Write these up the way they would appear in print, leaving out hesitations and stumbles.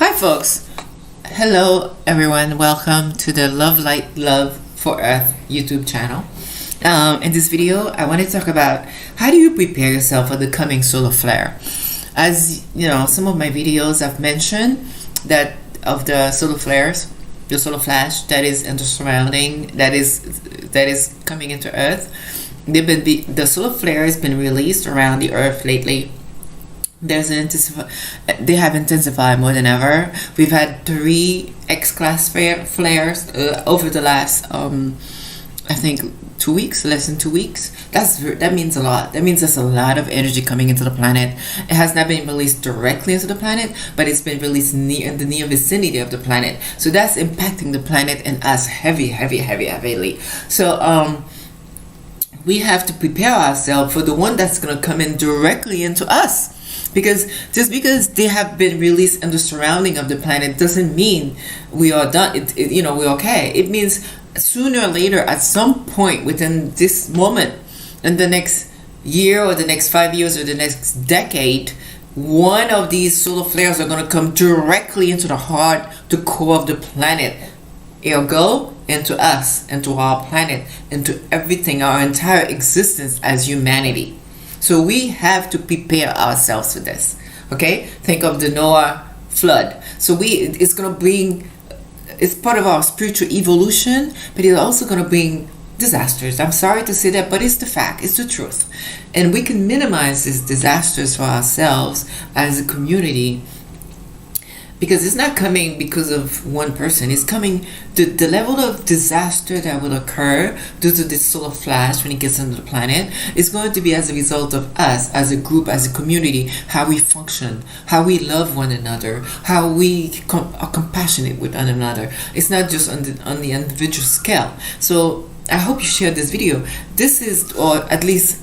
Hi, folks. Hello, everyone. Welcome to the Love Light Love for Earth YouTube channel. In this video, I want to talk about how do you prepare yourself for the coming solar flare. As you know, some of my videos I've mentioned that of the solar flares, the solar flash that is in the surrounding, that is coming into Earth. The solar flare has been released around the Earth lately. They have intensified more than ever. We've had 3 X-class flares over the last, I think, 2 weeks, less than 2 weeks. That means a lot. That means there's a lot of energy coming into the planet. It has not been released directly into the planet, but it's been released in the near vicinity of the planet. So that's impacting the planet and us heavily. So we have to prepare ourselves for the one that's going to come in directly into us. Because just because they have been released in the surrounding of the planet doesn't mean we are done. We're okay. It means sooner or later, at some point within this moment, in the next year or the next 5 years or the next decade, one of these solar flares are going to come directly into the heart, the core of the planet. Ergo, into us, into our planet, into everything, our entire existence as humanity. So we have to prepare ourselves for this. Okay? Think of the Noah flood. So it's going to bring, it's part of our spiritual evolution, but it's also going to bring disasters. I'm sorry to say that, but it's the fact. It's the truth. And we can minimize these disasters for ourselves as a community, because it's not coming because of one person. It's coming, the level of disaster that will occur due to this solar flash when it gets into the planet is going to be as a result of us as a group, as a community, how we function, how we love one another, how we are compassionate with one another. It's not just on the individual scale. So I hope you share this video. This is, or at least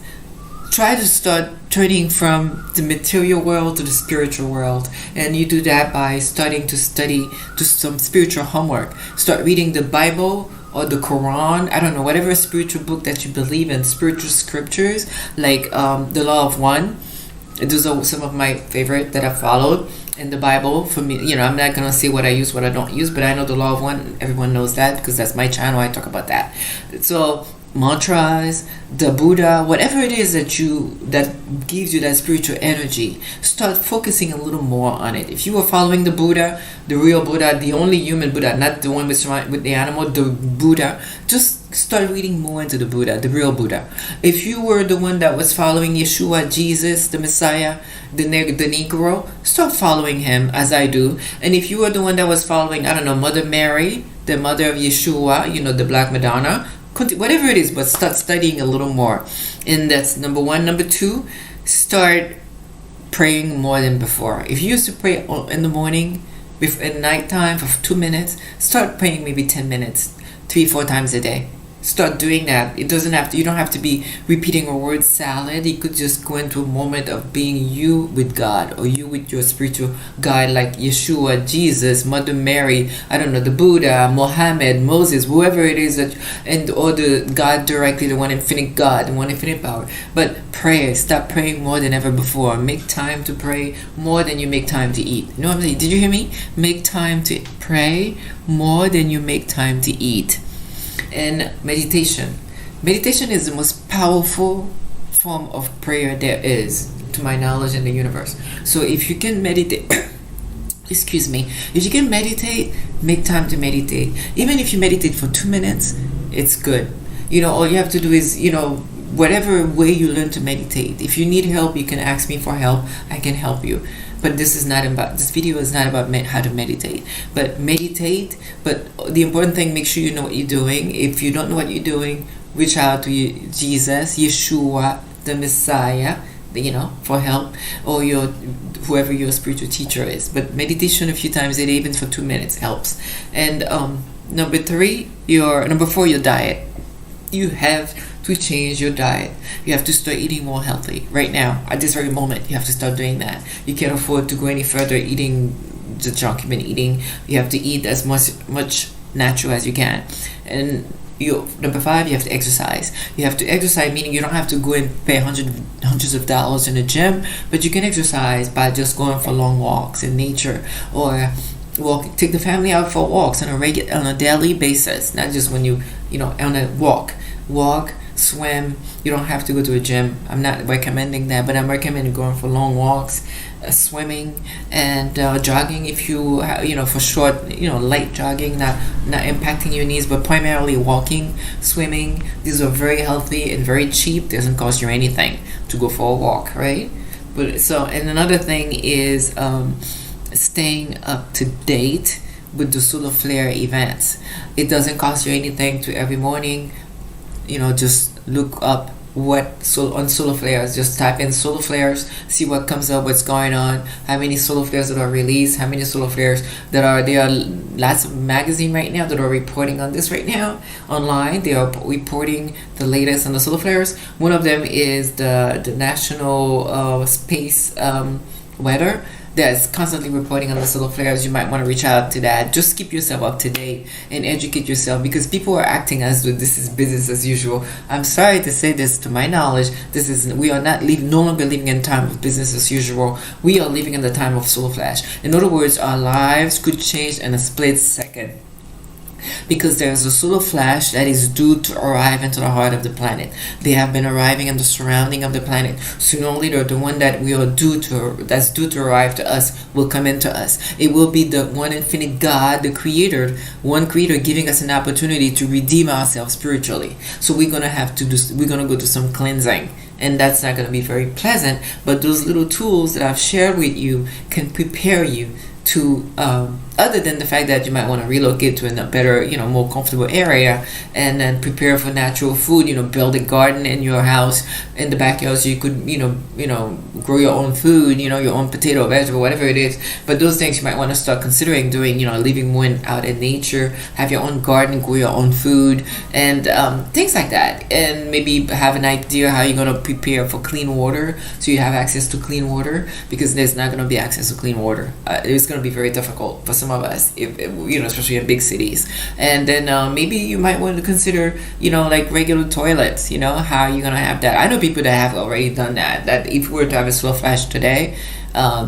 try to start turning from the material world to the spiritual world, and you do that by starting to study some spiritual homework. Start reading the Bible or the Quran, I don't know, whatever spiritual book that you believe in, spiritual scriptures like the Law of One. Those are some of my favorite that I followed in the Bible. For me, I'm not gonna say what I use, what I don't use, but I know the Law of One. Everyone knows that because that's my channel. I talk about that. So mantras, the Buddha, whatever it is that gives you that spiritual energy, start focusing a little more on it. If you were following the Buddha, the real Buddha, the only human Buddha, not the one with the animal, the Buddha, just start reading more into the Buddha, the real Buddha. If you were the one that was following Yeshua, Jesus, the Messiah, the Negro, start following him as I do. And if you were the one that was following, I don't know, Mother Mary, the mother of Yeshua, the Black Madonna, whatever it is, but start studying a little more. And that's number 1. Number 2, start praying more than before. If you used to pray in the morning, at nighttime for 2 minutes, start praying maybe 10 minutes, 3-4 times a day. Start doing that. You don't have to be repeating a word salad. You could just go into a moment of being you with God, or you with your spiritual guide, like Yeshua, Jesus, Mother Mary, I don't know, the Buddha, Mohammed, Moses, whoever it is or the God directly, the one infinite God, the one infinite power. But pray. Stop praying more than ever before. Make time to pray more than you make time to eat. You know what I'm saying? Did you hear me? Make time to pray more than you make time to eat. And meditation is the most powerful form of prayer there is, to my knowledge, in the universe. So if you can meditate if you can meditate, make time to meditate. Even if you meditate for 2 minutes, it's good. All you have to do is whatever way you learn to meditate. If you need help, you can ask me for help. I can help you. But this video is not about how to meditate. But meditate. But the important thing, make sure you know what you're doing. If you don't know what you're doing, reach out to Jesus, Yeshua, the Messiah, for help, or whoever your spiritual teacher is. But meditation a few times a day, even for 2 minutes, helps. And number 4, your diet. You have to change your diet. You have to start eating more healthy right now, at this very moment. You have to start doing that. You can't afford to go any further eating the junk you've been eating. You have to eat as much natural as you can. And number 5, you have to exercise. You have to exercise, meaning you don't have to go and pay hundreds of dollars in a gym, but you can exercise by just going for long walks in nature, or take the family out for walks on a daily basis, not just when on a walk, swim. You don't have to go to a gym. I'm not recommending that, but I'm recommending going for long walks, swimming, and jogging. If you for short, light jogging, not impacting your knees, but primarily walking, swimming. These are very healthy and very cheap. Doesn't cost you anything to go for a walk, right? And another thing is staying up to date with the solar flare events. It doesn't cost you anything to every morning, just look up on solar flares. Just type in solar flares, see what comes up, what's going on, how many solar flares that are released, how many solar flares there are lots of magazines right now that are reporting on this right now online. They are reporting the latest on the solar flares. One of them is the National Space Weather that's constantly reporting on the solar flares. You might want to reach out to that. Just keep yourself up to date and educate yourself, because people are acting as though this is business as usual. I'm sorry to say this, to my knowledge, we are no longer living in time of business as usual. We are living in the time of solar flash. In other words, our lives could change in a split second, because there's a solar flash that is due to arrive into the heart of the planet. They have been arriving in the surrounding of the planet. Sooner or later, the one that that's due to arrive to us will come into us. It will be the one infinite God, the creator, one creator, giving us an opportunity to redeem ourselves spiritually. So we're gonna go to some cleansing. And that's not going to be very pleasant, but those little tools that I've shared with you can prepare you to, other than the fact that you might want to relocate to a better, more comfortable area, and then prepare for natural food. Build a garden in your house, in the backyard, so you could, grow your own food, your own potato, vegetable, whatever it is. But those things you might want to start considering doing, living more out in nature, have your own garden, grow your own food, and things like that. And maybe have an idea how you're going to prepare for clean water, so you have access to clean water, because there's not going to be access to clean water. It's going to be very difficult for some of us, especially in big cities. And then maybe you might want to consider, like regular toilets. How are you going to have that? I know people that have already done that if we were to have a slow flash today,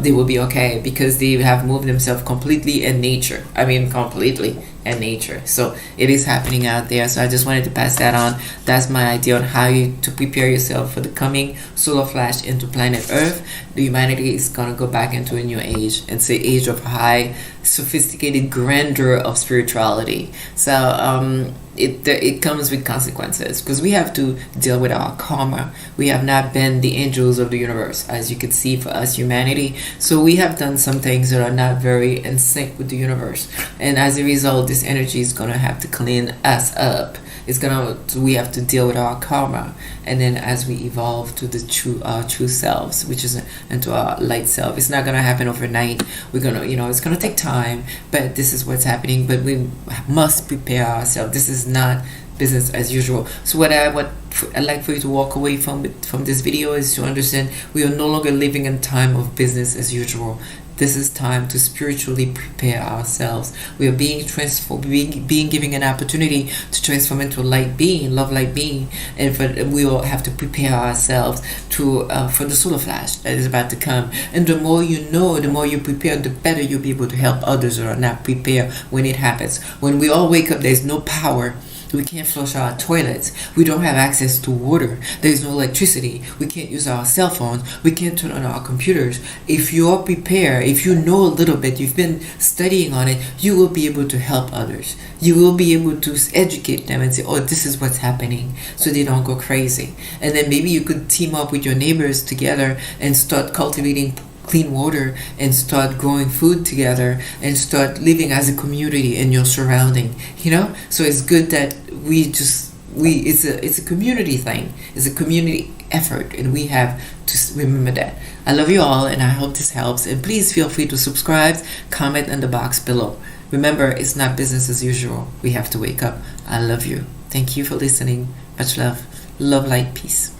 they will be okay, because they have moved themselves completely in nature. Completely in nature. So it is happening out there. So I just wanted to pass that on. That's my idea on how to prepare yourself for the coming solar flash into planet Earth. The humanity is going to go back into a new age. It's an age of high, sophisticated grandeur of spirituality. So it comes with consequences, because we have to deal with our karma. We have not been the angels of the universe, as you can see, for us humanity. So we have done some things that are not very in sync with the universe, and as a result, this energy is going to have to clean us up. We have to deal with our karma, and then as we evolve to our true selves, which is into our light self. It's not going to happen overnight. We're going to, it's going to take time, but this is what's happening. But we must prepare ourselves. This is not business as usual. So what I'd like for you to walk away from this video is to understand we are no longer living in time of business as usual. This is time to spiritually prepare ourselves. We are being transformed, being given an opportunity to transform into a light being, love light being, and we will have to prepare ourselves for the solar flash that is about to come. And the more you know, the more you prepare, the better you'll be able to help others that are not prepared when it happens. When we all wake up, there's no power. We can't flush our toilets. We don't have access to water. There's no electricity. We can't use our cell phones. We can't turn on our computers. If you're prepared, if you know a little bit, you've been studying on it, you will be able to help others. You will be able to educate them and say, oh, this is what's happening, so they don't go crazy. And then maybe you could team up with your neighbors together and start cultivating clean water, and start growing food together, and start living as a community in your surrounding. So it's good that it's a community thing. It's a community effort, and we have to remember that. I love you all, and I hope this helps. And please feel free to subscribe, comment in the box below. Remember, it's not business as usual. We have to wake up. I love you. Thank you for listening. Much love. Love, light, peace.